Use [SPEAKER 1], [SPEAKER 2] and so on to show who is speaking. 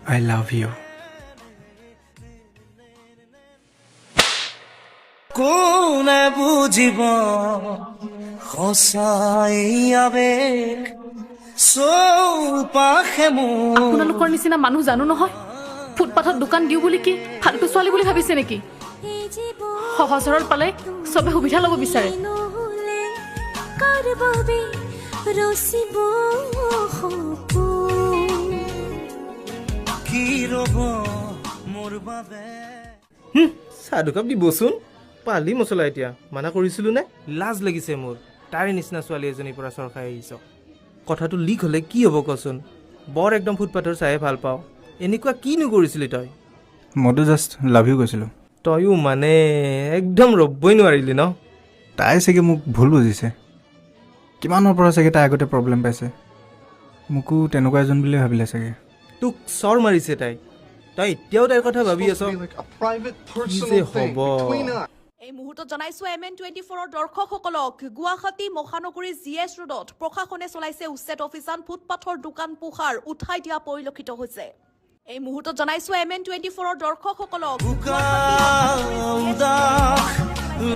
[SPEAKER 1] I love you.
[SPEAKER 2] কোনে বুজিব সঁচাই আবেগ চৌপাশে মোৰ
[SPEAKER 3] আপোনালোকৰ নিচিনা মানুহ জানো নহয় ফুটপাথত দোকান দিও বুলি কি ফালতু ছোৱালী বুলি ভাবিছে নেকি সহজ সৰল পালে চবে সুবিধা ল'ব বিচাৰে
[SPEAKER 2] কি ৰ'ব মোৰ বাবে
[SPEAKER 4] চাহ দুকাপ দিবচোন পালি মছলা এতিয়া মানা কৰিছিলোঁ নে লাজ লাগিছে মোৰ তাৰে নিচিনা ছোৱালী এজনীৰ পৰা চৰ খাই আহিছ কথাটো লিক হ'লে কি হ'ব কচোন বৰ একদম ফুটপাথৰ চায়ে ভাল পাওঁ এনেকুৱা কিনো কৰিছিলি তই
[SPEAKER 1] মইতো জাষ্ট লাভ ইউ কৈছিলোঁ
[SPEAKER 4] তয়ো মানে একদম ৰ'বই নোৱাৰিলি ন
[SPEAKER 1] তাই চাগে মোক ভুল বুজিছে কিমানৰ পৰা চাগে তাই আগতে প্ৰব্লেম পাইছে মোকো তেনেকুৱা এজন বুলি ভাবিলে চাগে
[SPEAKER 4] তোক চৰ মাৰিছে তাই তই এতিয়াও তাইৰ কথা ভাবি আছ কি যে হ'ব
[SPEAKER 3] এই মুহূৰ্তত জনাইছো MN24 ৰ দৰ্শকসকলক গুৱাহাটী মহানগৰী GS ৰোডত প্ৰশাসনে চলাইছে উচ্ছেদ অভিযান ফুটপাথৰ দোকান পোহাৰ উঠাই দিয়া পৰিলক্ষিত হৈছে এই মুহূৰ্তত জনাইছো MN24 ৰ দৰ্শকসকলক
[SPEAKER 2] উদাস